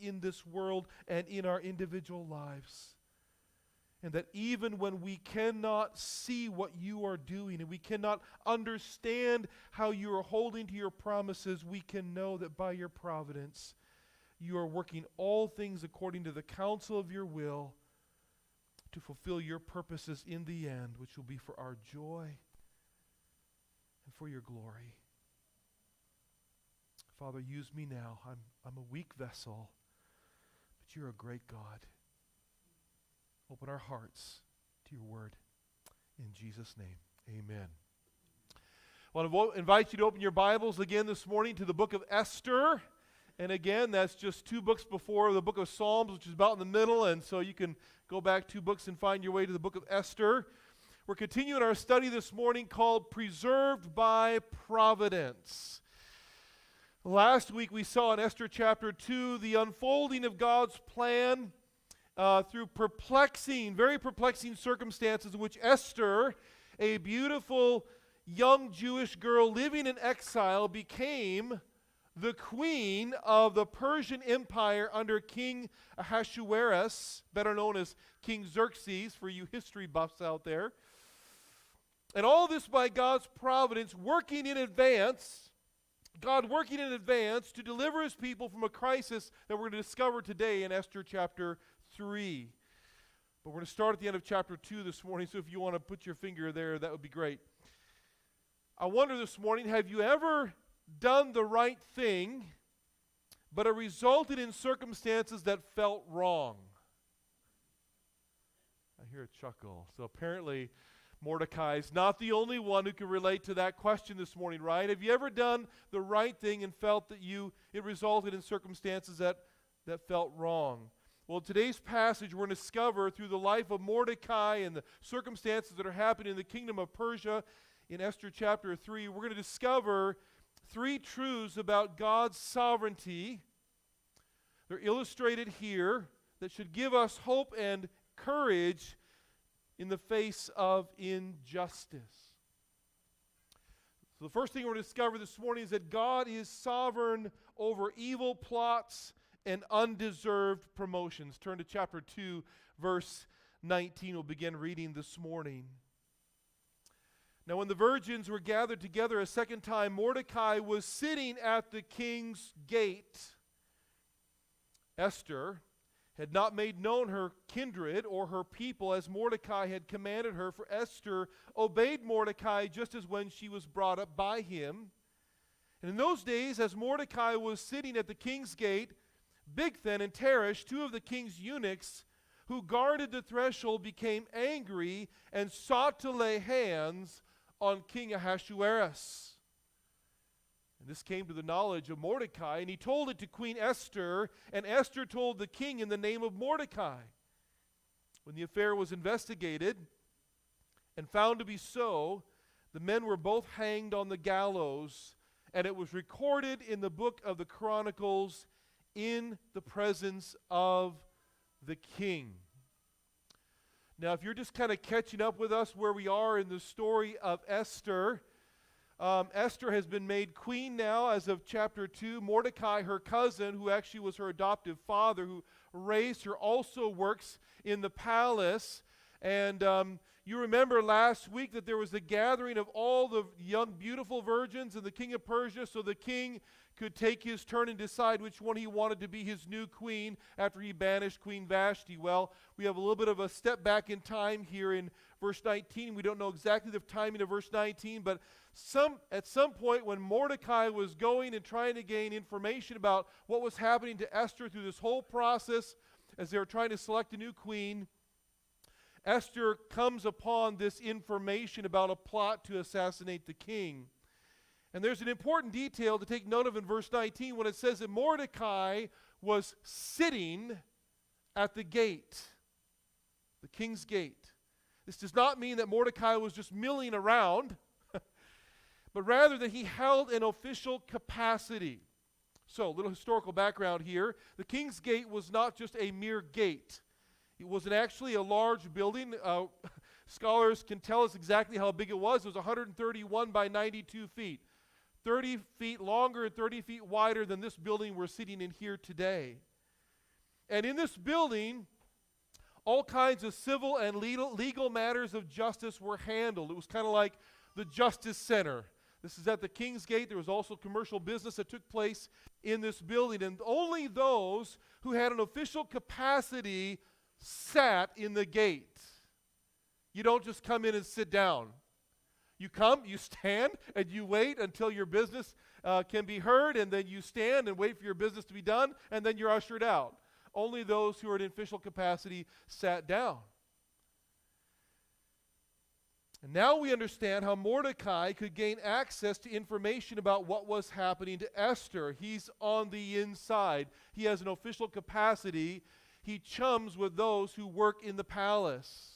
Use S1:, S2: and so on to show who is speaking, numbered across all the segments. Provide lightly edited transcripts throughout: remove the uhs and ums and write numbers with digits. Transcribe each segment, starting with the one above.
S1: in this world and in our individual lives. And that even when we cannot see what you are doing and we cannot understand how you are holding to your promises, we can know that by your providence, you are working all things according to the counsel of your will to fulfill your purposes in the end, which will be for our joy and for your glory. Father, use me now. I'm a weak vessel, but you're a great God. Open our hearts to your word. In Jesus' name, amen. I want to invite you to open your Bibles again this morning to the book of Esther. And again, that's just 2 books before the book of Psalms, which is about in the middle. And so you can go back 2 books and find your way to the book of Esther. We're continuing our study this morning called Preserved by Providence. Last week we saw in Esther chapter 2 the unfolding of God's plan through very perplexing circumstances in which Esther, a beautiful young Jewish girl living in exile, became the queen of the Persian Empire under King Ahasuerus, better known as King Xerxes for you history buffs out there. And all this by God's providence, working in advance, God working in advance to deliver his people from a crisis that we're going to discover today in Esther chapter 3. But we're going to start at the end of chapter 2 this morning, so if you want to put your finger there, that would be great. I wonder this morning, have you ever done the right thing, but it resulted in circumstances that felt wrong? I hear a chuckle. So apparently Mordecai is not the only one who can relate to that question this morning, right? Have you ever done the right thing and felt that it resulted in circumstances that felt wrong? Well, today's passage we're going to discover through the life of Mordecai and the circumstances that are happening in the kingdom of Persia in Esther chapter 3. We're going to discover 3 truths about God's sovereignty. They're illustrated here that should give us hope and courage in the face of injustice. So the first thing we're going to discover this morning is that God is sovereign over evil plots and undeserved promotions. Turn to chapter 2, verse 19. We'll begin reading this morning. Now when the virgins were gathered together a second time, Mordecai was sitting at the king's gate. Esther had not made known her kindred or her people as Mordecai had commanded her, for Esther obeyed Mordecai just as when she was brought up by him. And in those days, as Mordecai was sitting at the king's gate, Bigthan and Teresh, 2 of the king's eunuchs who guarded the threshold, became angry and sought to lay hands on King Ahasuerus. And this came to the knowledge of Mordecai, and he told it to Queen Esther, and Esther told the king in the name of Mordecai. When the affair was investigated and found to be so, the men were both hanged on the gallows, and it was recorded in the book of the Chronicles in the presence of the king. Now, if you're just kind of catching up with us where we are in the story of Esther, Esther has been made queen now as of chapter 2. Mordecai, her cousin, who actually was her adoptive father, who raised her, also works in the palace. And you remember last week that there was a gathering of all the young, beautiful virgins and the king of Persia, so the king could take his turn and decide which one he wanted to be his new queen after he banished Queen Vashti. Well, we have a little bit of a step back in time here in verse 19. We don't know exactly the timing of verse 19, but at some point when Mordecai was going and trying to gain information about what was happening to Esther through this whole process as they were trying to select a new queen, Esther comes upon this information about a plot to assassinate the king. And there's an important detail to take note of in verse 19 when it says that Mordecai was sitting at the gate, the king's gate. This does not mean that Mordecai was just milling around, but rather that he held an official capacity. So, a little historical background here. The king's gate was not just a mere gate. It was actually a large building. Scholars can tell us exactly how big it was. It was 131 by 92 feet. 30 feet longer and 30 feet wider than this building we're sitting in here today. And in this building, all kinds of civil and legal matters of justice were handled. It was kind of like the Justice Center. This is at the King's Gate. There was also commercial business that took place in this building. And only those who had an official capacity sat in the gate. You don't just come in and sit down. You come, you stand, and you wait until your business can be heard, and then you stand and wait for your business to be done, and then you're ushered out. Only those who are in official capacity sat down. And now we understand how Mordecai could gain access to information about what was happening to Esther. He's on the inside. He has an official capacity. He chums with those who work in the palace.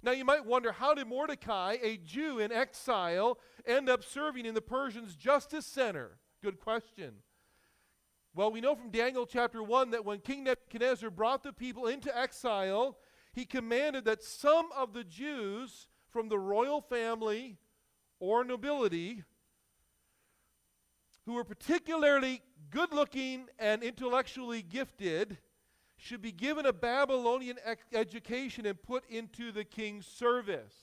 S1: Now you might wonder, how did Mordecai, a Jew in exile, end up serving in the Persians' justice center? Good question. Well, we know from Daniel chapter 1 that when King Nebuchadnezzar brought the people into exile, he commanded that some of the Jews from the royal family or nobility who were particularly good-looking and intellectually gifted should be given a Babylonian education and put into the king's service.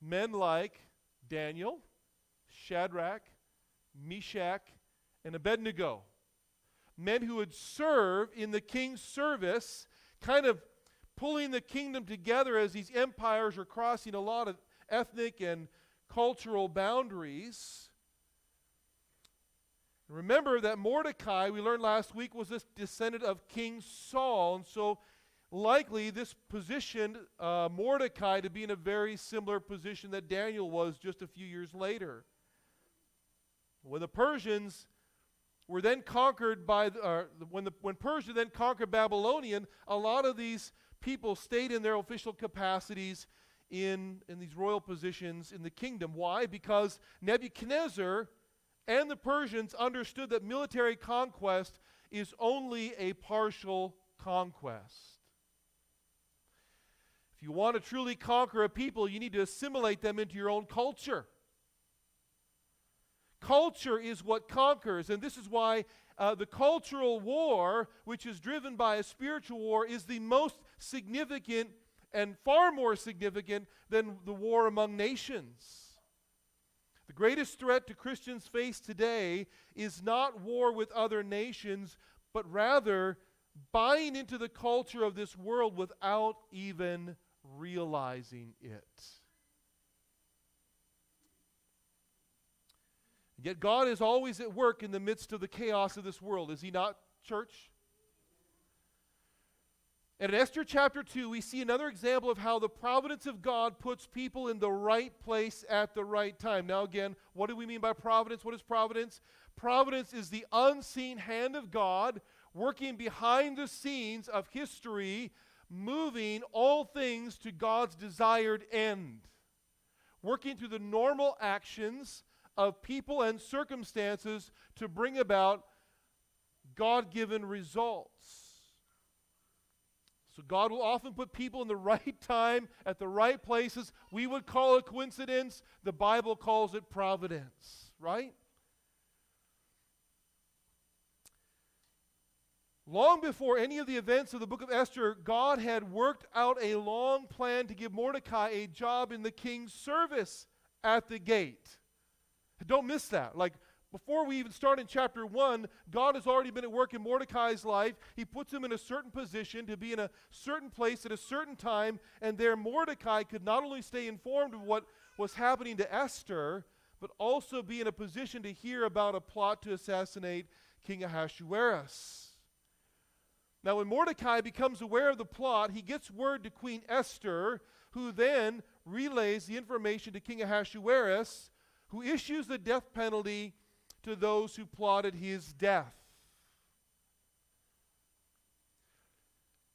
S1: Men like Daniel, Shadrach, Meshach, and Abednego. Men who would serve in the king's service, kind of pulling the kingdom together as these empires are crossing a lot of ethnic and cultural boundaries. Remember that Mordecai, we learned last week, was this descendant of King Saul, and so likely this positioned Mordecai to be in a very similar position that Daniel was just a few years later. When the Persians were then conquered when Persia then conquered Babylonian, a lot of these people stayed in their official capacities in these royal positions in the kingdom. Why? Because Nebuchadnezzar and the Persians understood that military conquest is only a partial conquest. If you want to truly conquer a people, you need to assimilate them into your own culture. Culture is what conquers, and this is why the cultural war, which is driven by a spiritual war, is the most significant and far more significant than the war among nations. The greatest threat to Christians face today is not war with other nations, but rather buying into the culture of this world without even realizing it. Yet God is always at work in the midst of the chaos of this world, is He not, church? And in Esther chapter 2, we see another example of how the providence of God puts people in the right place at the right time. Now again, what do we mean by providence? What is providence? Providence is the unseen hand of God working behind the scenes of history, moving all things to God's desired end. Working through the normal actions of people and circumstances to bring about God-given results. So God will often put people in the right time, at the right places. We would call it coincidence. The Bible calls it providence, right? Long before any of the events of the book of Esther, God had worked out a long plan to give Mordecai a job in the king's service at the gate. Don't miss that. Like, before we even start in chapter 1, God has already been at work in Mordecai's life. He puts him in a certain position to be in a certain place at a certain time, and there Mordecai could not only stay informed of what was happening to Esther, but also be in a position to hear about a plot to assassinate King Ahasuerus. Now, when Mordecai becomes aware of the plot, he gets word to Queen Esther, who then relays the information to King Ahasuerus, who issues the death penalty to those who plotted his death.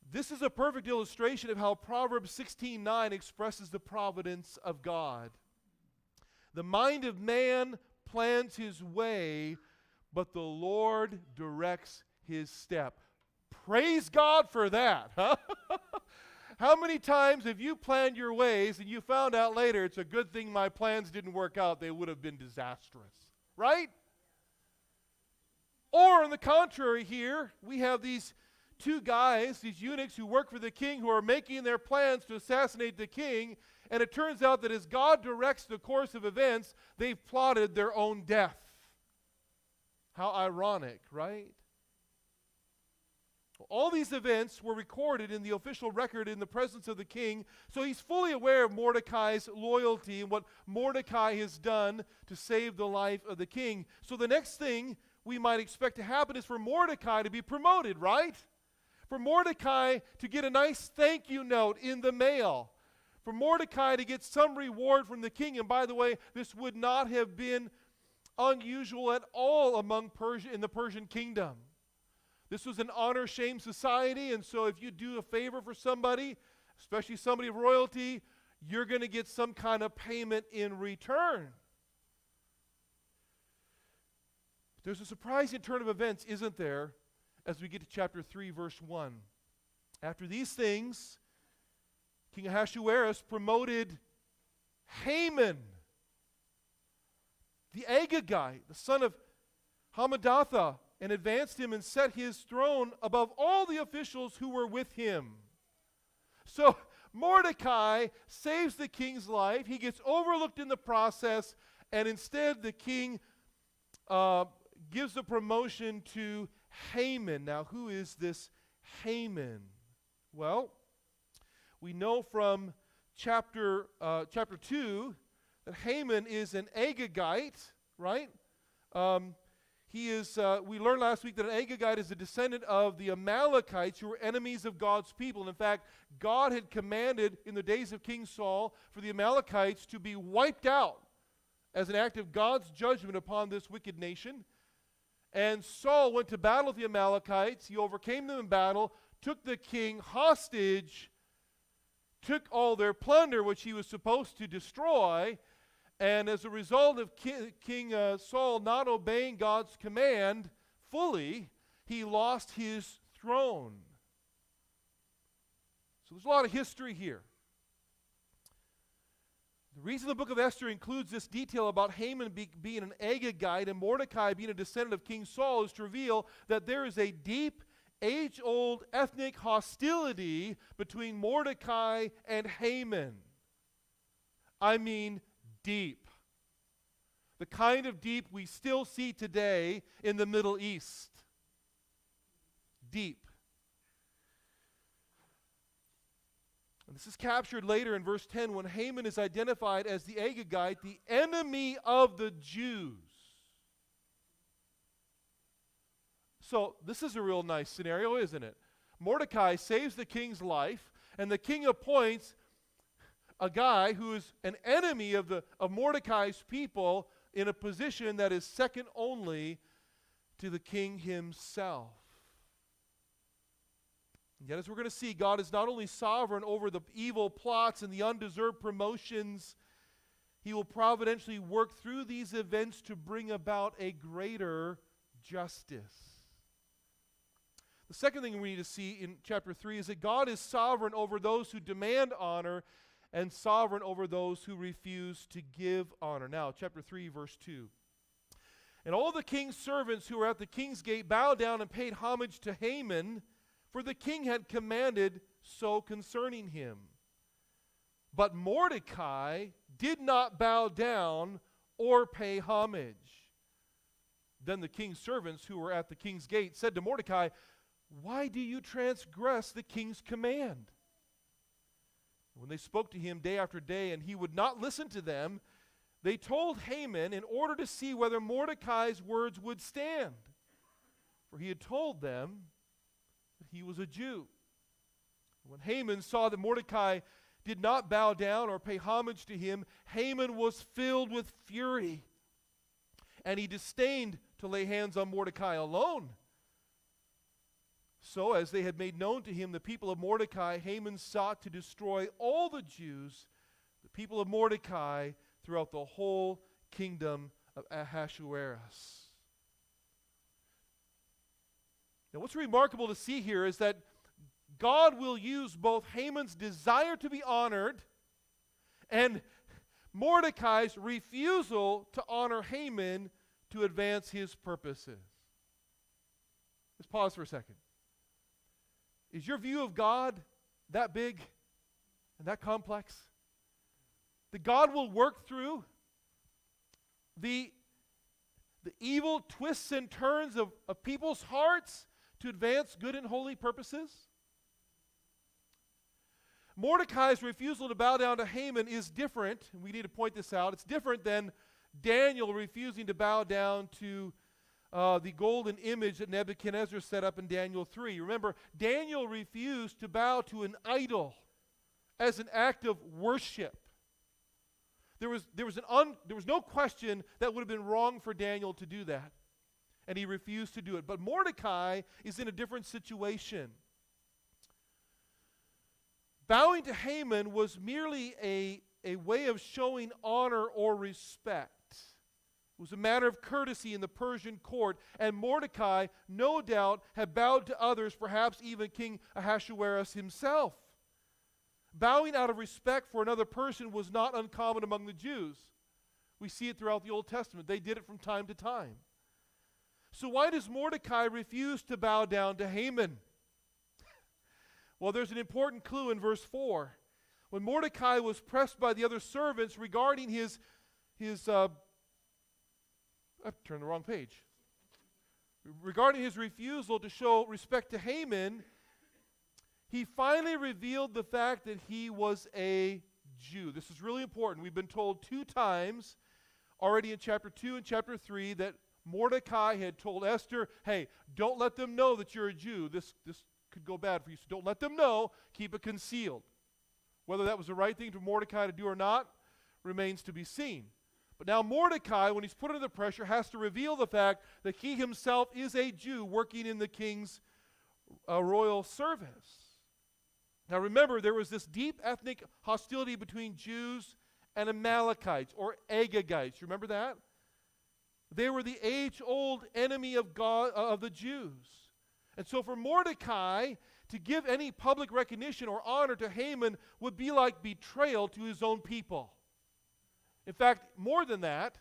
S1: This is a perfect illustration of how Proverbs 16:9 expresses the providence of God. The mind of man plans his way, but the Lord directs his step. Praise God for that, huh? How many times have you planned your ways and you found out later it's a good thing my plans didn't work out, they would have been disastrous, right? Or on the contrary here, we have these two guys, these eunuchs who work for the king, who are making their plans to assassinate the king, and it turns out that as God directs the course of events, they've plotted their own death. How ironic, right? All these events were recorded in the official record in the presence of the king, so he's fully aware of Mordecai's loyalty and what Mordecai has done to save the life of the king. So the next thing we might expect to happen is for Mordecai to be promoted, right? For Mordecai to get a nice thank you note in the mail. For Mordecai to get some reward from the king. And by the way, this would not have been unusual at all among in the Persian kingdom. This was an honor-shame society, and so if you do a favor for somebody, especially somebody of royalty, you're going to get some kind of payment in return. There's a surprising turn of events, isn't there, as we get to chapter 3, verse 1. After these things, King Ahasuerus promoted Haman, the Agagite, the son of Hammedatha, and advanced him and set his throne above all the officials who were with him. So Mordecai saves the king's life. He gets overlooked in the process, and instead the king gives the promotion to Haman. Now, who is this Haman? Well, we know from chapter 2 that Haman is an Agagite, right? We learned last week that an Agagite is a descendant of the Amalekites, who were enemies of God's people. And in fact, God had commanded in the days of King Saul for the Amalekites to be wiped out as an act of God's judgment upon this wicked nation. And Saul went to battle with the Amalekites. He overcame them in battle, took the king hostage, took all their plunder, which he was supposed to destroy. And as a result of King Saul not obeying God's command fully, he lost his throne. So there's a lot of history here. The reason the book of Esther includes this detail about Haman being an Agagite and Mordecai being a descendant of King Saul is to reveal that there is a deep, age-old ethnic hostility between Mordecai and Haman. I mean, deep. The kind of deep we still see today in the Middle East. Deep. And this is captured later in verse 10 when Haman is identified as the Agagite, the enemy of the Jews. So this is a real nice scenario, isn't it? Mordecai saves the king's life, and the king appoints a guy who is an enemy of Mordecai's people in a position that is second only to the king himself. And yet, as we're going to see, God is not only sovereign over the evil plots and the undeserved promotions, He will providentially work through these events to bring about a greater justice. The second thing we need to see in chapter 3 is that God is sovereign over those who demand honor and sovereign over those who refuse to give honor. Now, chapter 3, verse 2. And all the king's servants who were at the king's gate bowed down and paid homage to Haman, for the king had commanded so concerning him. But Mordecai did not bow down or pay homage. Then the king's servants who were at the king's gate said to Mordecai, "Why do you transgress the king's command?" When they spoke to him day after day and he would not listen to them, they told Haman in order to see whether Mordecai's words would stand. For he had told them that he was a Jew. When Haman saw that Mordecai did not bow down or pay homage to him, Haman was filled with fury, and he disdained to lay hands on Mordecai alone. So, as they had made known to him the people of Mordecai, Haman sought to destroy all the Jews, the people of Mordecai, throughout the whole kingdom of Ahasuerus. Now, what's remarkable to see here is that God will use both Haman's desire to be honored and Mordecai's refusal to honor Haman to advance his purposes. Let's pause for a second. Is your view of God that big and that complex? That God will work through the evil twists and turns of people's hearts to advance good and holy purposes? Mordecai's refusal to bow down to Haman is different, and we need to point this out. It's different than Daniel refusing to bow down to the golden image that Nebuchadnezzar set up in Daniel 3. Remember, Daniel refused to bow to an idol as an act of worship. There was no question that would have been wrong for Daniel to do that, and he refused to do it. But Mordecai is in a different situation. Bowing to Haman was merely a way of showing honor or respect. It was a matter of courtesy in the Persian court, and Mordecai, no doubt, had bowed to others, perhaps even King Ahasuerus himself. Bowing out of respect for another person was not uncommon among the Jews. We see it throughout the Old Testament. They did it from time to time. So why does Mordecai refuse to bow down to Haman? Well, there's an important clue in verse 4. When Mordecai was pressed by the other servants regarding I've turned the wrong page. Regarding his refusal to show respect to Haman, he finally revealed the fact that he was a Jew. This is really important. We've been told 2 times already in chapter 2 and chapter 3 that Mordecai had told Esther, hey, don't let them know that you're a Jew. This could go bad for you, so don't let them know. Keep it concealed. Whether that was the right thing for Mordecai to do or not remains to be seen. But now Mordecai, when he's put under pressure, has to reveal the fact that he himself is a Jew working in the king's royal service. Now remember, there was this deep ethnic hostility between Jews and Amalekites, or Agagites. Remember that? They were the age-old enemy of God, of the Jews. And so for Mordecai to give any public recognition or honor to Haman would be like betrayal to his own people. In fact, more than that,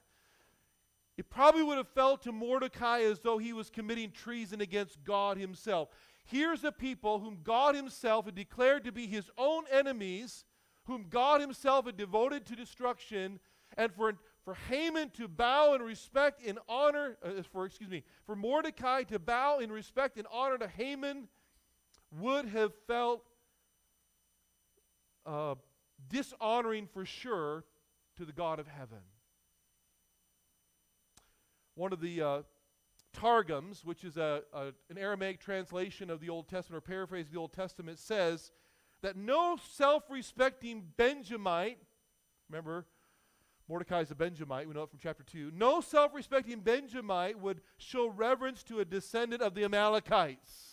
S1: it probably would have felt to Mordecai as though he was committing treason against God himself. Here's a people whom God himself had declared to be his own enemies, whom God himself had devoted to destruction, and for Haman to bow in respect and honor, for Mordecai to bow in respect and honor to Haman would have felt dishonoring for sure to the God of heaven. One of the Targums, which is an Aramaic translation of the Old Testament, or paraphrase of the Old Testament, says that no self-respecting Benjamite, remember, Mordecai is a Benjamite, we know it from chapter 2, no self-respecting Benjamite would show reverence to a descendant of the Amalekites.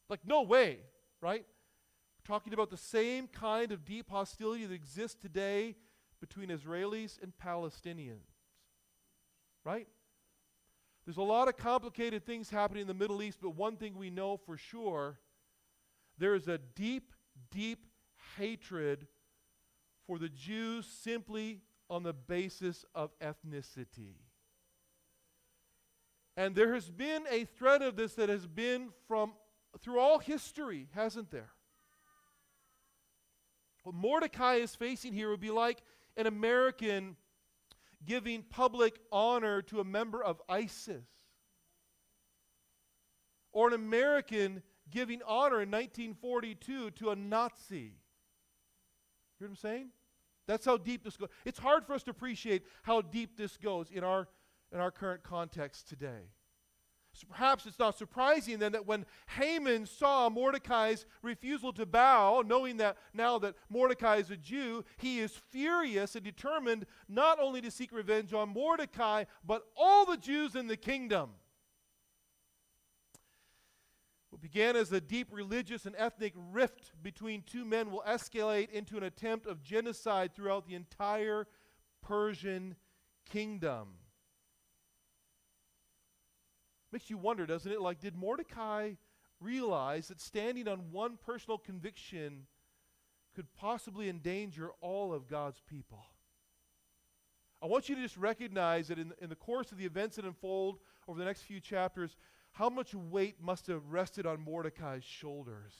S1: Like, no way, right? We're talking about the same kind of deep hostility that exists today between Israelis and Palestinians, right? There's a lot of complicated things happening in the Middle East, but one thing we know for sure, there is a deep, deep hatred for the Jews simply on the basis of ethnicity. And there has been a thread of this that has been through all history, hasn't there? What Mordecai is facing here would be like an American giving public honor to a member of ISIS, or an American giving honor in 1942 to a Nazi. You hear what I'm saying? That's how deep this goes. It's hard for us to appreciate how deep this goes in our current context today. So perhaps it's not surprising then that when Haman saw Mordecai's refusal to bow, knowing that now that Mordecai is a Jew, he is furious and determined not only to seek revenge on Mordecai, but all the Jews in the kingdom. What began as a deep religious and ethnic rift between two men will escalate into an attempt of genocide throughout the entire Persian kingdom. Makes you wonder, doesn't it? Like, did Mordecai realize that standing on one personal conviction could possibly endanger all of God's people? I want you to just recognize that in the course of the events that unfold over the next few chapters, how much weight must have rested on Mordecai's shoulders,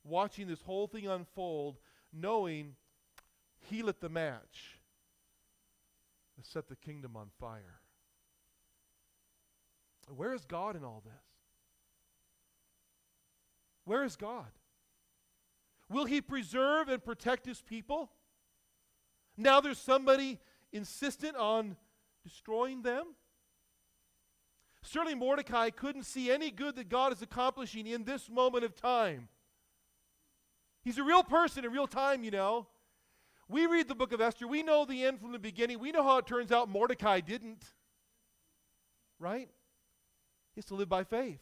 S1: watching this whole thing unfold, knowing he lit the match that set the kingdom on fire. Where is God in all this? Where is God? Will he preserve and protect his people? Now there's somebody insistent on destroying them? Certainly Mordecai couldn't see any good that God is accomplishing in this moment of time. He's a real person in real time, you know. We read the book of Esther. We know the end from the beginning. We know how it turns out. Mordecai didn't. Right? He has to live by faith.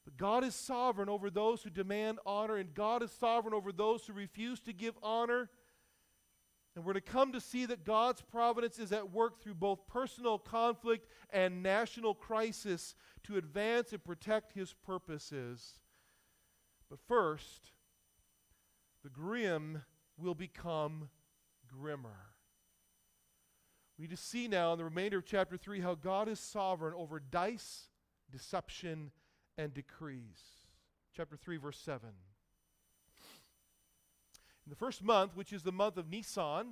S1: But God is sovereign over those who demand honor, and God is sovereign over those who refuse to give honor. And we're to come to see that God's providence is at work through both personal conflict and national crisis to advance and protect his purposes. But first, the grim will become grimmer. We need to see now in the remainder of chapter 3 how God is sovereign over dice, deception, and decrees. Chapter 3, verse 7. In the first month, which is the month of Nisan,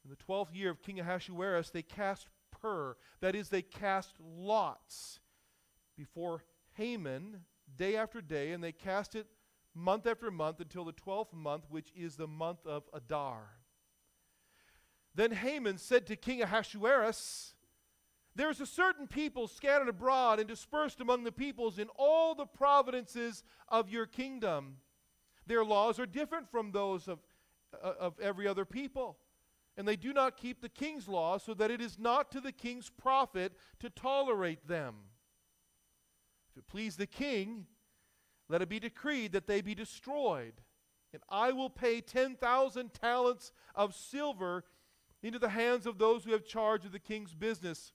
S1: in the 12th year of King Ahasuerus, they cast pur, that is, they cast lots before Haman day after day, and they cast it month after month until the 12th month, which is the month of Adar. Then Haman said to King Ahasuerus, "There is a certain people scattered abroad and dispersed among the peoples in all the provinces of your kingdom. Their laws are different from those of every other people, and they do not keep the king's law, so that it is not to the king's profit to tolerate them. If it please the king, let it be decreed that they be destroyed, and I will pay 10,000 talents of silver into the hands of those who have charge of the king's business,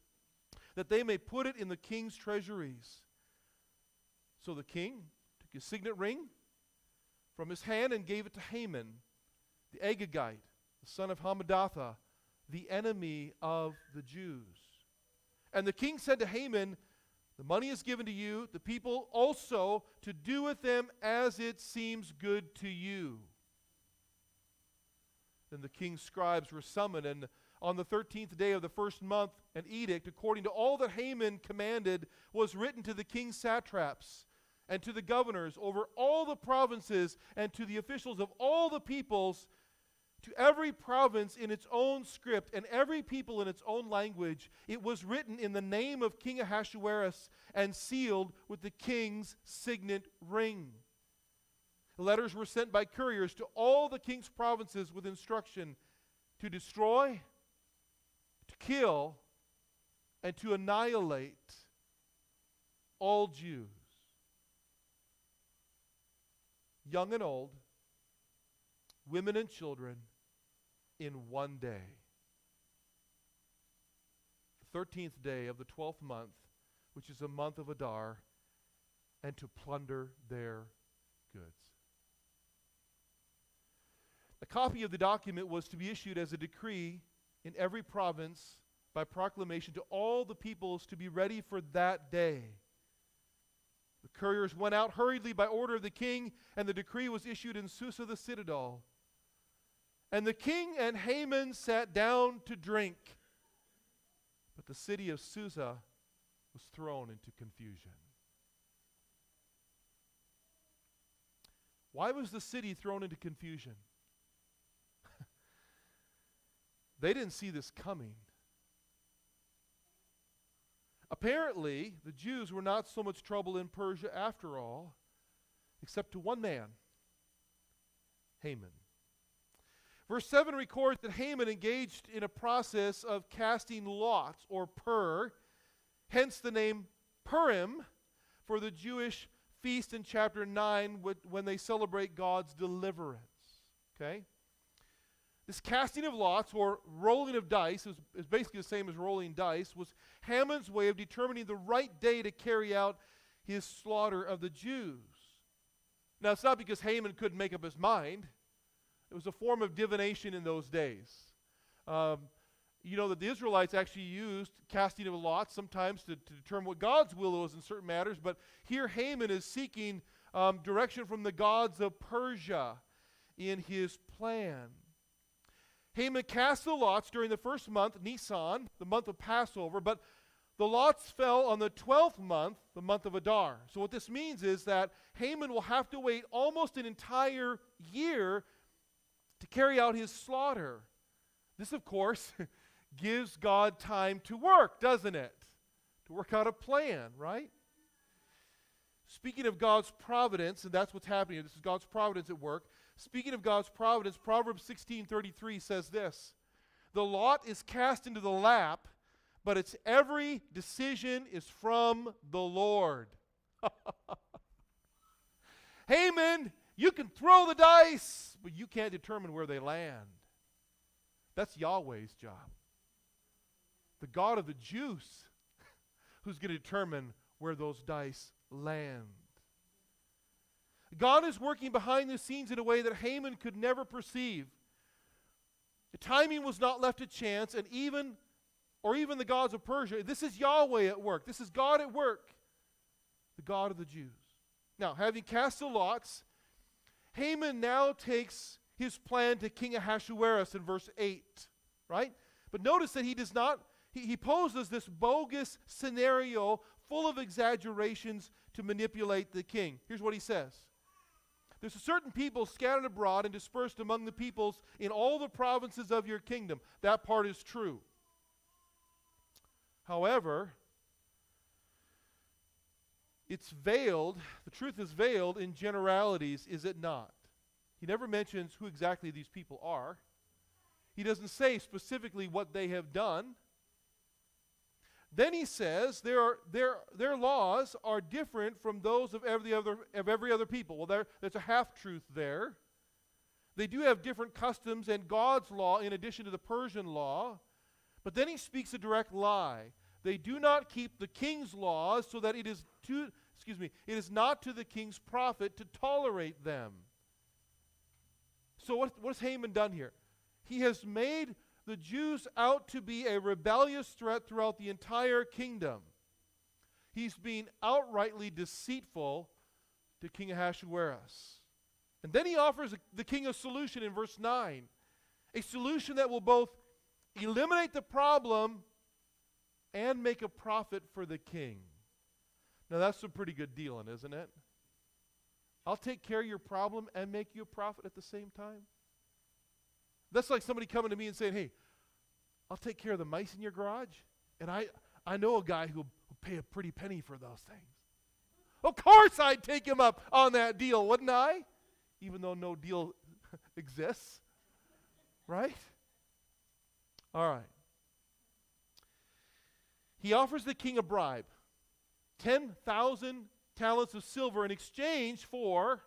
S1: that they may put it in the king's treasuries." So the king took his signet ring from his hand and gave it to Haman, the Agagite, the son of Hammedatha, the enemy of the Jews. And the king said to Haman, "The money is given to you, the people also, to do with them as it seems good to you." Then the king's scribes were summoned, and on the 13th day of the first month, an edict, according to all that Haman commanded, was written to the king's satraps and to the governors over all the provinces and to the officials of all the peoples, to every province in its own script and every people in its own language. It was written in the name of King Ahasuerus and sealed with the king's signet ring. Letters were sent by couriers to all the king's provinces with instruction to destroy, to kill, and to annihilate all Jews, young and old, women and children, in one day. The 13th day of the 12th month, which is a month of Adar, and to plunder their goods. A copy of the document was to be issued as a decree in every province by proclamation to all the peoples to be ready for that day. The couriers went out hurriedly by order of the king, and the decree was issued in Susa the citadel. And the king and Haman sat down to drink, but the city of Susa was thrown into confusion. Why was the city thrown into confusion? They didn't see this coming. Apparently, the Jews were not so much trouble in Persia after all, except to one man, Haman. Verse 7 records that Haman engaged in a process of casting lots, or pur, hence the name Purim for the Jewish feast in chapter 9 when they celebrate God's deliverance. Okay? This casting of lots, or rolling of dice, is basically the same as rolling dice, was Haman's way of determining the right day to carry out his slaughter of the Jews. Now, it's not because Haman couldn't make up his mind. It was a form of divination in those days. You know that the Israelites actually used casting of lots sometimes to determine what God's will was in certain matters, but here Haman is seeking direction from the gods of Persia in his plan. Haman cast the lots during the first month, Nisan, the month of Passover, but the lots fell on the 12th month, the month of Adar. So what this means is that Haman will have to wait almost an entire year to carry out his slaughter. This, of course, gives God time to work, doesn't it? To work out a plan, right? Speaking of God's providence, and that's what's happening here, this is God's providence at work. Speaking of God's providence, Proverbs 16:33 says this, "The lot is cast into the lap, but its every decision is from the Lord." Haman, you can throw the dice, but you can't determine where they land. That's Yahweh's job. The God of the Jews, who's going to determine where those dice land. God is working behind the scenes in a way that Haman could never perceive. The timing was not left to chance, and even the gods of Persia. This is Yahweh at work. This is God at work, the God of the Jews. Now, having cast the lots, Haman now takes his plan to King Ahasuerus in verse 8, right? But notice that he does not, he poses this bogus scenario full of exaggerations to manipulate the king. Here's what he says. "There's a certain people scattered abroad and dispersed among the peoples in all the provinces of your kingdom." That part is true. However, it's veiled, the truth is veiled in generalities, is it not? He never mentions who exactly these people are. He doesn't say specifically what they have done. Then he says their laws are different from those of every other people. Well, there's a half-truth there. They do have different customs and God's law in addition to the Persian law. But then he speaks a direct lie. They do not keep the king's laws, so that it is not to the king's profit to tolerate them. So what's Haman done here? He has made the Jews out to be a rebellious threat throughout the entire kingdom. He's being outrightly deceitful to King Ahasuerus. And then he offers the king a solution in verse 9. A solution that will both eliminate the problem and make a profit for the king. Now that's some pretty good dealing, isn't it? I'll take care of your problem and make you a profit at the same time. That's like somebody coming to me and saying, "Hey, I'll take care of the mice in your garage, and I know a guy who'll pay a pretty penny for those things." Of course I'd take him up on that deal, wouldn't I? Even though no deal exists. Right? All right. He offers the king a bribe, 10,000 talents of silver in exchange for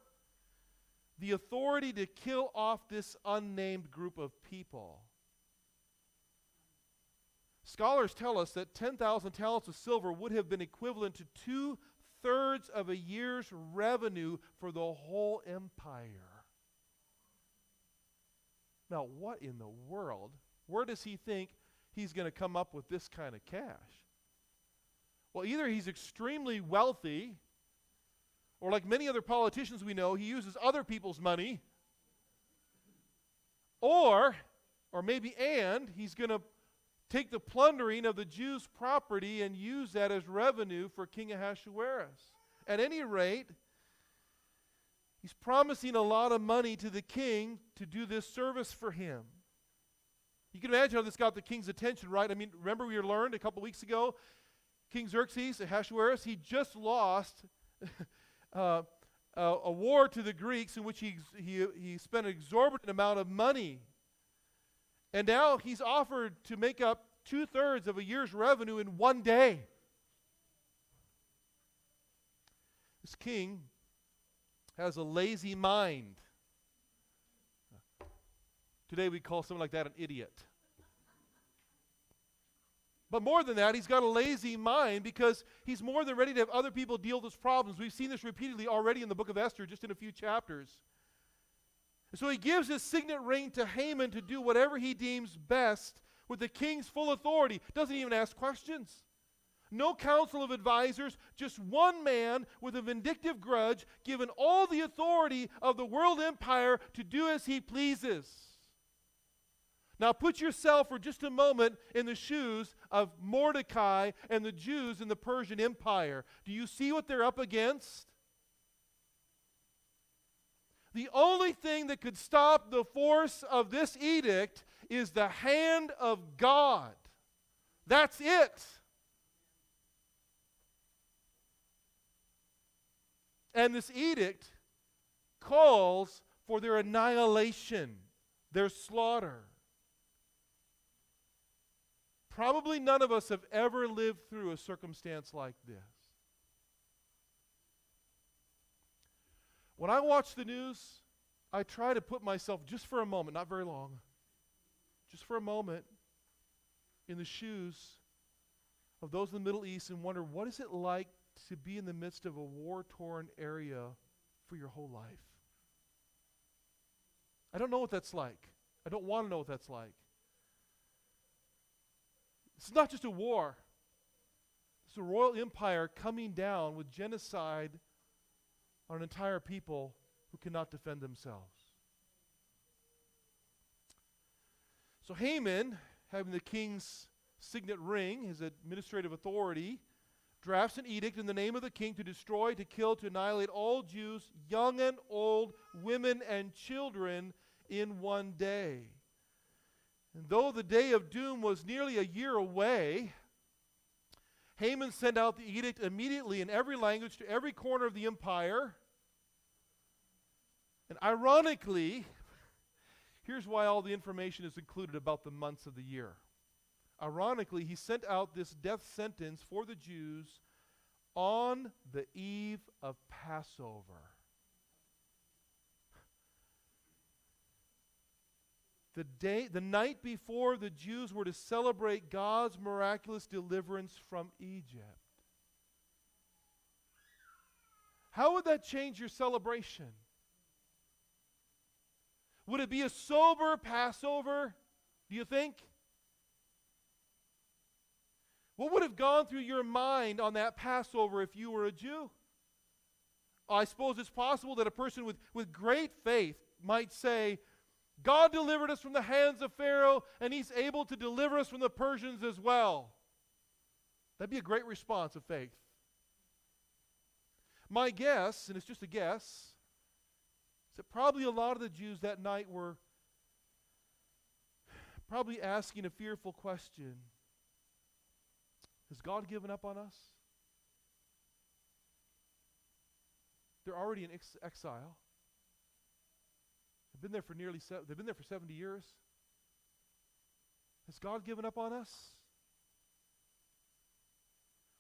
S1: the authority to kill off this unnamed group of people. Scholars tell us that 10,000 talents of silver would have been equivalent to 2/3 of a year's revenue for the whole empire. Now, what in the world? Where does he think he's going to come up with this kind of cash? Well, either he's extremely wealthy, or like many other politicians we know, he uses other people's money, or maybe he's going to take the plundering of the Jews' property and use that as revenue for King Ahasuerus. At any rate, he's promising a lot of money to the king to do this service for him. You can imagine how this got the king's attention, right? I mean, remember we learned a couple weeks ago, King Xerxes, Ahasuerus, he just lost a war to the Greeks in which he spent an exorbitant amount of money. And now he's offered to make up 2/3 of a year's revenue in one day. This king has a lazy mind. Today we call someone like that an idiot. But more than that, he's got a lazy mind because he's more than ready to have other people deal with his problems. We've seen this repeatedly already in the book of Esther, just in a few chapters. And so he gives his signet ring to Haman to do whatever he deems best with the king's full authority, doesn't even ask questions. No council of advisors, just one man with a vindictive grudge, given all the authority of the world empire to do as he pleases. Now put yourself for just a moment in the shoes of Mordecai and the Jews in the Persian Empire. Do you see what they're up against? The only thing that could stop the force of this edict is the hand of God. That's it. And this edict calls for their annihilation, their slaughter. Probably none of us have ever lived through a circumstance like this. When I watch the news, I try to put myself just for a moment, not very long, just for a moment, in the shoes of those in the Middle East and wonder, what is it like to be in the midst of a war-torn area for your whole life? I don't know what that's like. I don't want to know what that's like. It's not just a war. It's a royal empire coming down with genocide on an entire people who cannot defend themselves. So Haman, having the king's signet ring, his administrative authority, drafts an edict in the name of the king to destroy, to kill, to annihilate all Jews, young and old, women and children, in one day. And though the day of doom was nearly a year away, Haman sent out the edict immediately in every language to every corner of the empire. And ironically, here's why all the information is included about the months of the year. Ironically, he sent out this death sentence for the Jews on the eve of Passover. The night before the Jews were to celebrate God's miraculous deliverance from Egypt. How would that change your celebration? Would it be a sober Passover, do you think? What would have gone through your mind on that Passover if you were a Jew? I suppose it's possible that a person with great faith might say, God delivered us from the hands of Pharaoh, and he's able to deliver us from the Persians as well. That'd be a great response of faith. My guess, and it's just a guess, is that probably a lot of the Jews that night were probably asking a fearful question. Has God given up on us? They're already in exile. They've been there for 70 years. Has God given up on us?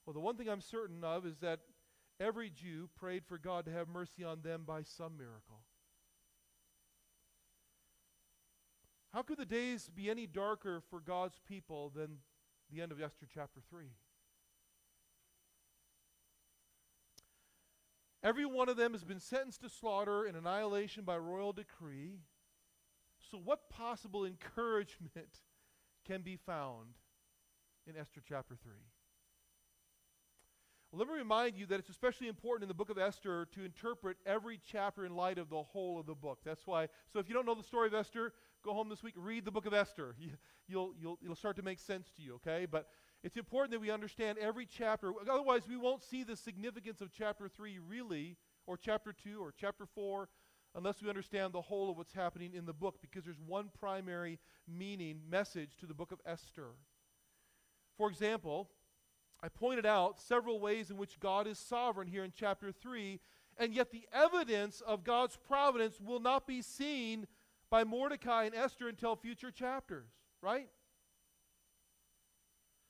S1: Well, the one thing I'm certain of is that every Jew prayed for God to have mercy on them by some miracle. How could the days be any darker for God's people than the end of Esther chapter 3? Every one of them has been sentenced to slaughter and annihilation by royal decree. So what possible encouragement can be found in Esther chapter 3? Well, let me remind you that it's especially important in the book of Esther to interpret every chapter in light of the whole of the book. That's why, so if you don't know the story of Esther, go home this week, read the book of Esther. It'll start to make sense to you, okay? But it's important that we understand every chapter. Otherwise, we won't see the significance of chapter 3 really, or chapter 2, or chapter 4, unless we understand the whole of what's happening in the book, because there's one primary message to the book of Esther. For example, I pointed out several ways in which God is sovereign here in chapter 3, and yet the evidence of God's providence will not be seen by Mordecai and Esther until future chapters, right?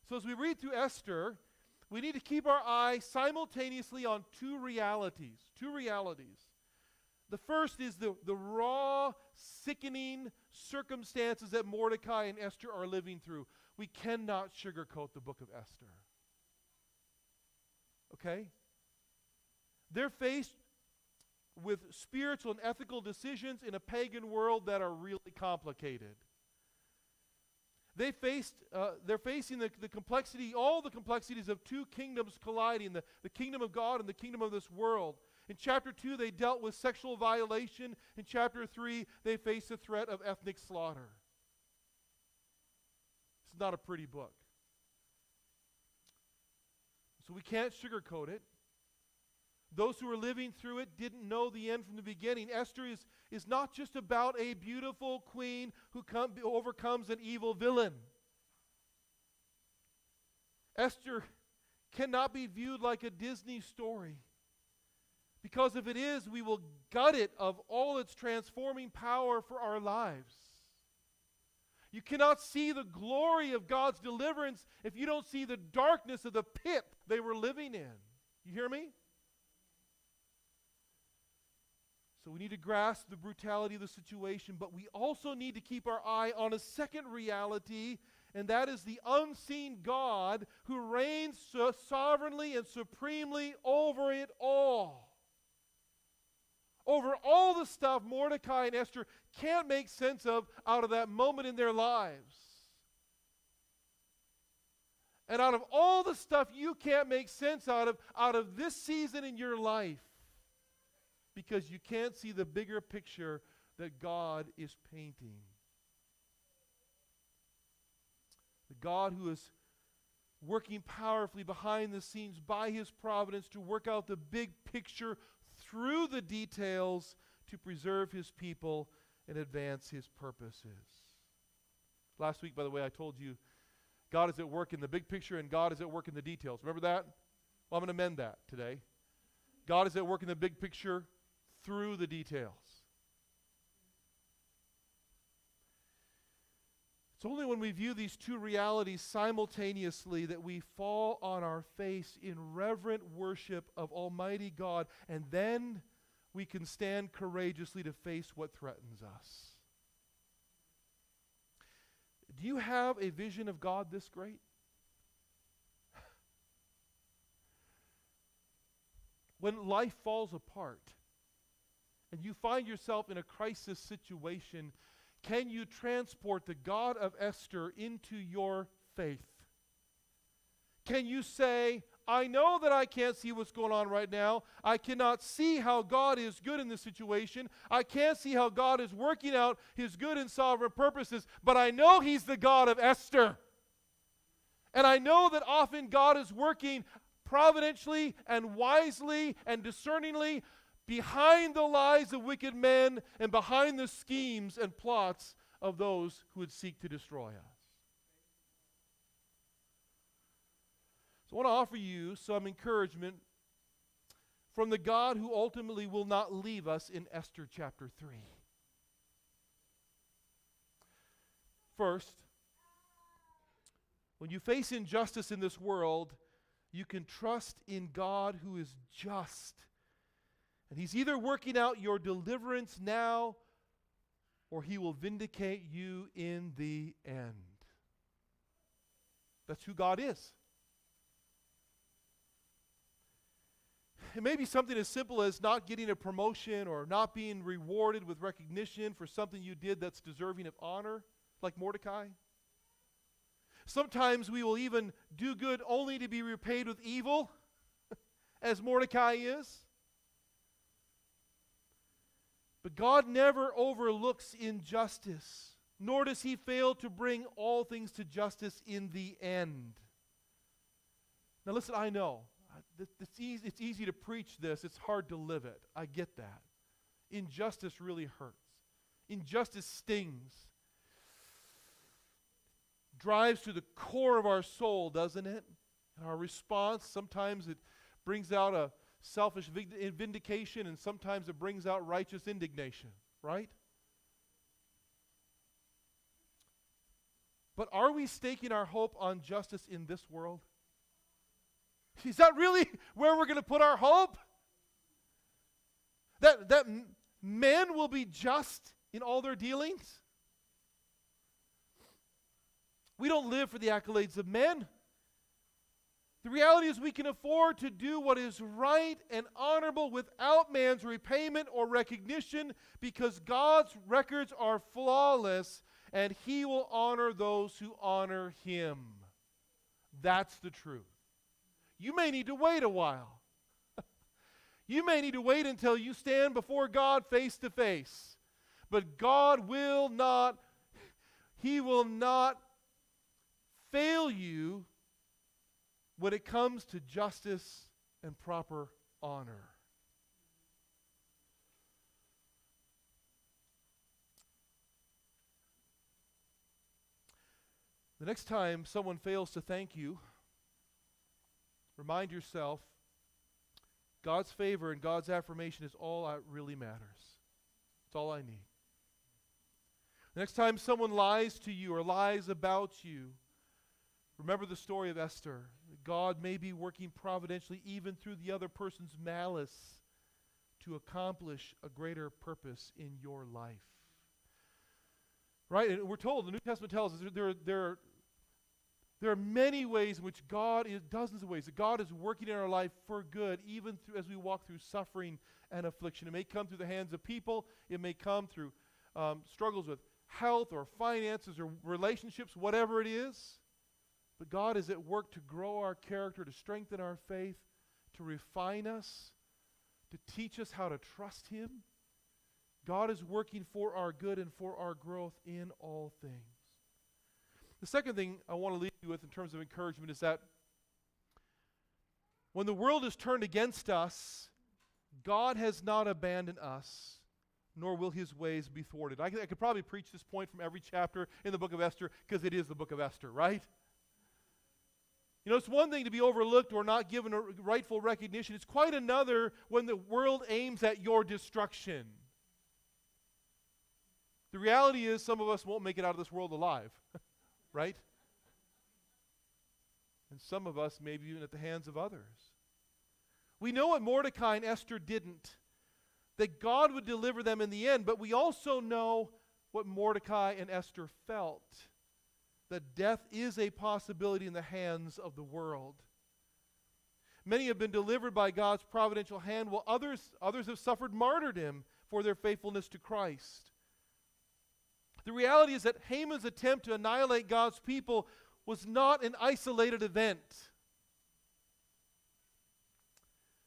S1: So as we read through Esther, we need to keep our eye simultaneously on two realities. The first is the raw, sickening circumstances that Mordecai and Esther are living through. We cannot sugarcoat the book of Esther. Okay? They're faced with spiritual and ethical decisions in a pagan world that are really complicated. they're facing the complexity, all the complexities of two kingdoms colliding, the kingdom of God and the kingdom of this world. In chapter 2, they dealt with sexual violation. In chapter 3, they face the threat of ethnic slaughter. It's not a pretty book. So we can't sugarcoat it. Those who were living through it didn't know the end from the beginning. Esther is not just about a beautiful queen who overcomes an evil villain. Esther cannot be viewed like a Disney story. Because if it is, we will gut it of all its transforming power for our lives. You cannot see the glory of God's deliverance if you don't see the darkness of the pit they were living in. You hear me? So we need to grasp the brutality of the situation, but we also need to keep our eye on a second reality, and that is the unseen God who reigns so sovereignly and supremely over it all. Over all the stuff Mordecai and Esther can't make sense of out of that moment in their lives. And out of all the stuff you can't make sense out of this season in your life, because you can't see the bigger picture that God is painting. The God who is working powerfully behind the scenes by His providence to work out the big picture through the details to preserve His people and advance His purposes. Last week, by the way, I told you God is at work in the big picture and God is at work in the details. Remember that? Well, I'm going to amend that today. God is at work in the big picture through the details. It's only when we view these two realities simultaneously that we fall on our face in reverent worship of Almighty God, and then we can stand courageously to face what threatens us. Do you have a vision of God this great? When life falls apart and you find yourself in a crisis situation, can you transport the God of Esther into your faith? Can you say, I know that I can't see what's going on right now. I cannot see how God is good in this situation. I can't see how God is working out His good and sovereign purposes, but I know He's the God of Esther. And I know that often God is working providentially and wisely and discerningly behind the lies of wicked men and behind the schemes and plots of those who would seek to destroy us. So I want to offer you some encouragement from the God who ultimately will not leave us in Esther chapter 3. First, when you face injustice in this world, you can trust in God who is just. And He's either working out your deliverance now, or He will vindicate you in the end. That's who God is. It may be something as simple as not getting a promotion or not being rewarded with recognition for something you did that's deserving of honor, like Mordecai. Sometimes we will even do good only to be repaid with evil, as Mordecai is. But God never overlooks injustice, nor does He fail to bring all things to justice in the end. Now listen, I know, it's easy to preach this, it's hard to live it. I get that. Injustice really hurts. Injustice stings. Drives to the core of our soul, doesn't it? And our response, sometimes it brings out a selfish vindication, and sometimes it brings out righteous indignation, right? But are we staking our hope on justice in this world? Is that really where we're going to put our hope? That men will be just in all their dealings? We don't live for the accolades of men. The reality is we can afford to do what is right and honorable without man's repayment or recognition, because God's records are flawless and He will honor those who honor Him. That's the truth. You may need to wait a while. You may need to wait until you stand before God face to face. But God will not, He will not fail you when it comes to justice and proper honor. The next time someone fails to thank you, remind yourself God's favor and God's affirmation is all that really matters. It's all I need. The next time someone lies to you or lies about you, remember the story of Esther. God may be working providentially even through the other person's malice to accomplish a greater purpose in your life. Right? And we're told, the New Testament tells us there are many ways in which God is, dozens of ways, that God is working in our life for good, even through, as we walk through suffering and affliction. It may come through the hands of people. It may come through struggles with health or finances or relationships, whatever it is. But God is at work to grow our character, to strengthen our faith, to refine us, to teach us how to trust Him. God is working for our good and for our growth in all things. The second thing I want to leave you with in terms of encouragement is that when the world is turned against us, God has not abandoned us, nor will His ways be thwarted. I could probably preach this point from every chapter in the book of Esther because it is the book of Esther, right? You know, it's one thing to be overlooked or not given a rightful recognition. It's quite another when the world aims at your destruction. The reality is some of us won't make it out of this world alive. Right? And some of us maybe even at the hands of others. We know what Mordecai and Esther didn't, that God would deliver them in the end, but we also know what Mordecai and Esther felt, that death is a possibility in the hands of the world. Many have been delivered by God's providential hand, while others have suffered martyrdom for their faithfulness to Christ. The reality is that Haman's attempt to annihilate God's people was not an isolated event.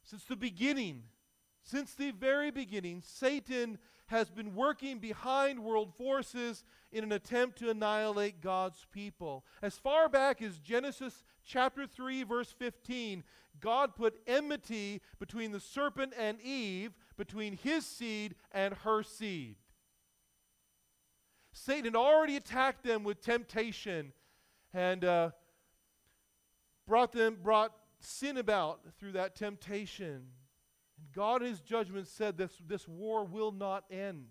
S1: Since the very beginning, Satan has been working behind world forces in an attempt to annihilate God's people. As far back as Genesis chapter 3, verse 15, God put enmity between the serpent and Eve, between his seed and her seed. Satan had already attacked them with temptation and brought sin about through that temptation. And God in His judgment said this war will not end.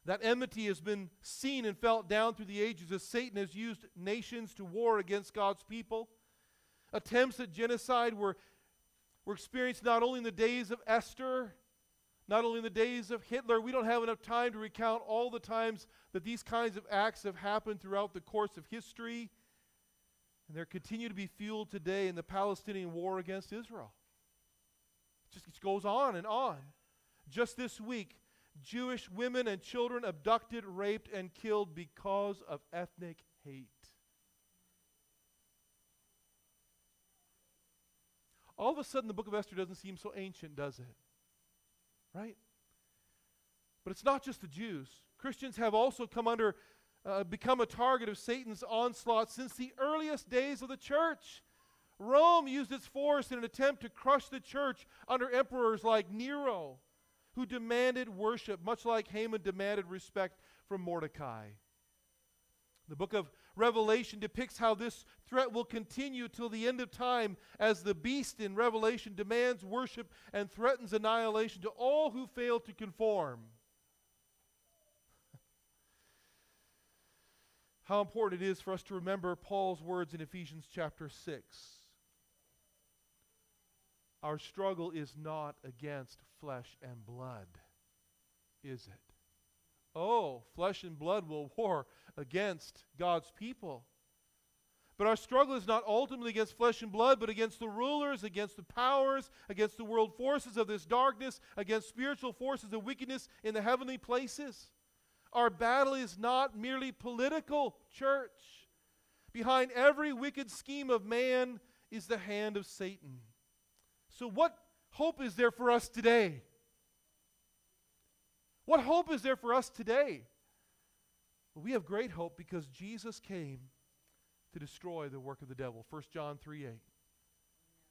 S1: That enmity has been seen and felt down through the ages as Satan has used nations to war against God's people. Attempts at genocide were experienced not only in the days of Esther, not only in the days of Hitler. We don't have enough time to recount all the times that these kinds of acts have happened throughout the course of history. And they continue to be fueled today in the Palestinian war against Israel. It just goes on and on. Just this week, Jewish women and children abducted, raped, and killed because of ethnic hate. All of a sudden, the book of Esther doesn't seem so ancient, does it? Right? But it's not just the Jews. Christians have also become a target of Satan's onslaught since the earliest days of the church. Rome used its force in an attempt to crush the church under emperors like Nero, who demanded worship, much like Haman demanded respect from Mordecai. The book of Revelation depicts how this threat will continue till the end of time as the beast in Revelation demands worship and threatens annihilation to all who fail to conform. How important it is for us to remember Paul's words in Ephesians chapter 6. Our struggle is not against flesh and blood, is it? Oh, flesh and blood will war against God's people. But our struggle is not ultimately against flesh and blood, but against the rulers, against the powers, against the world forces of this darkness, against spiritual forces of wickedness in the heavenly places. Our battle is not merely political, church. Behind every wicked scheme of man is the hand of Satan. So what hope is there for us today? What hope is there for us today? Well, we have great hope because Jesus came to destroy the work of the devil. 1 John 3:8.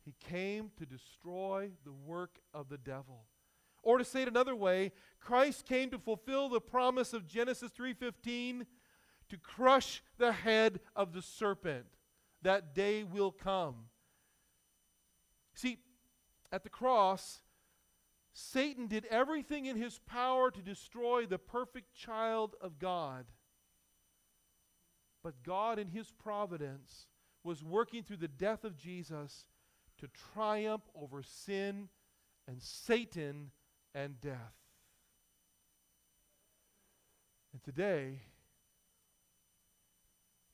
S1: He came to destroy the work of the devil. Or to say it another way, Christ came to fulfill the promise of Genesis 3:15 to crush the head of the serpent. That day will come. See, at the cross, Satan did everything in his power to destroy the perfect child of God. But God, in his providence, was working through the death of Jesus to triumph over sin and Satan and death. And today,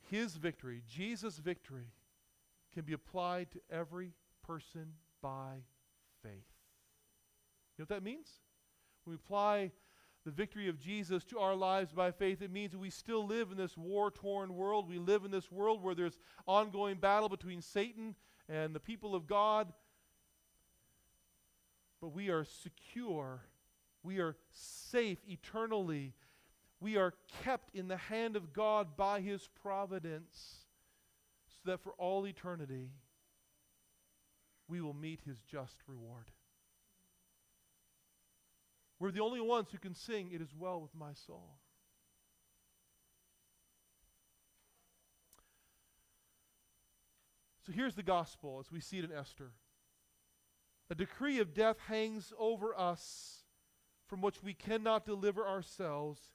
S1: his victory, Jesus' victory, can be applied to every person by faith. You know what that means? When we apply the victory of Jesus to our lives by faith, it means that we still live in this war-torn world. We live in this world where there's ongoing battle between Satan and the people of God. But we are secure. We are safe eternally. We are kept in the hand of God by his providence, so that for all eternity we will meet his just reward. We're the only ones who can sing, "It is well with my soul." So here's the gospel as we see it in Esther. A decree of death hangs over us from which we cannot deliver ourselves,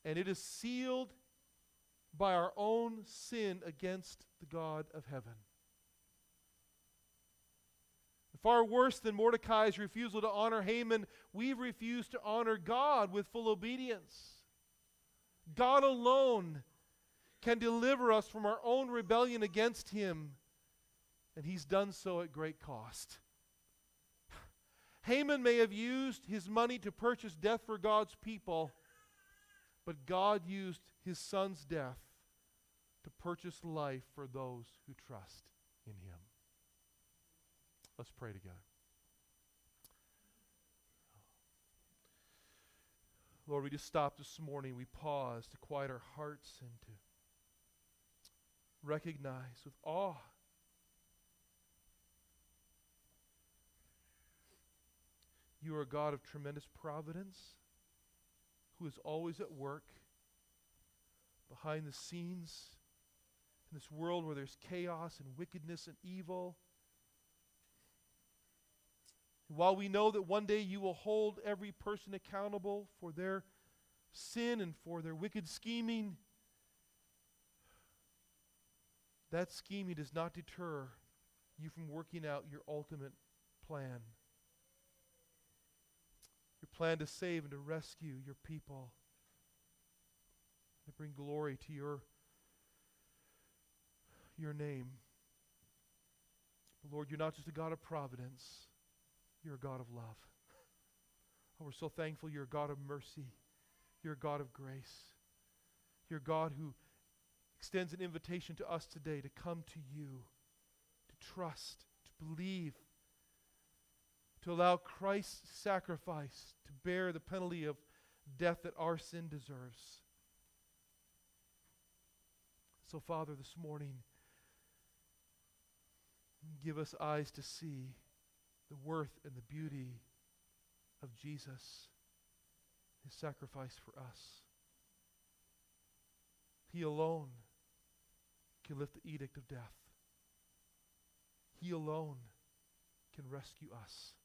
S1: and it is sealed by our own sin against the God of heaven. Far worse than Mordecai's refusal to honor Haman, we've refused to honor God with full obedience. God alone can deliver us from our own rebellion against him, and he's done so at great cost. Haman may have used his money to purchase death for God's people, but God used his son's death to purchase life for those who trust in him. Let's pray together. Lord, we just stopped this morning. We paused to quiet our hearts and to recognize with awe you are a God of tremendous providence who is always at work behind the scenes in this world where there's chaos and wickedness and evil. While we know that one day you will hold every person accountable for their sin and for their wicked scheming, that scheming does not deter you from working out your ultimate plan. Your plan to save and to rescue your people, to bring glory to your name. But Lord, you're not just a God of providence. You're a God of love. Oh, we're so thankful you're a God of mercy. You're a God of grace. You're a God who extends an invitation to us today to come to you, to trust, to believe, to allow Christ's sacrifice to bear the penalty of death that our sin deserves. So, Father, this morning, give us eyes to see the worth and the beauty of Jesus, his sacrifice for us. He alone can lift the edict of death. He alone can rescue us.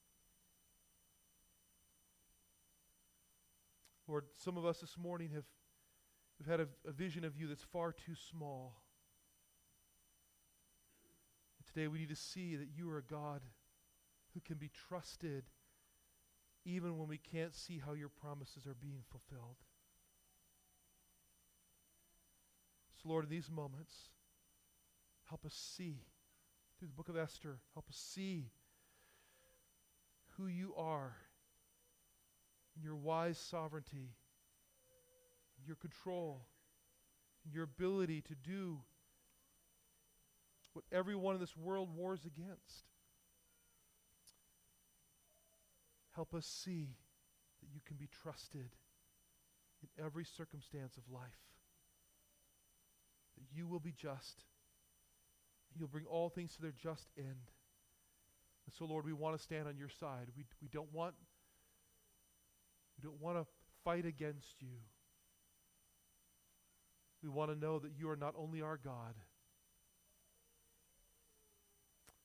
S1: Lord, some of us this morning have had a vision of you that's far too small. And today we need to see that you are a God who can be trusted even when we can't see how your promises are being fulfilled. So Lord, in these moments, help us see, through the book of Esther, help us see who you are in your wise sovereignty, your control, and your ability to do what everyone in this world wars against. Help us see that you can be trusted in every circumstance of life, that you will be just, and you'll bring all things to their just end. And so, Lord, we want to stand on your side. We don't want to fight against you. We want to know that you are not only our God,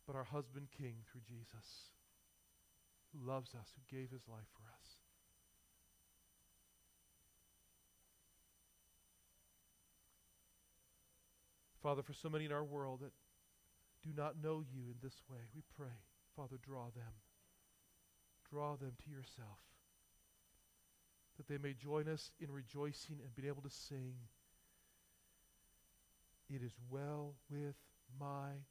S1: but our husband king through Jesus, who loves us, who gave his life for us. Father, for so many in our world that do not know you in this way, we pray, Father, draw them. Draw them to yourself, that they may join us in rejoicing and being able to sing, "It is well with my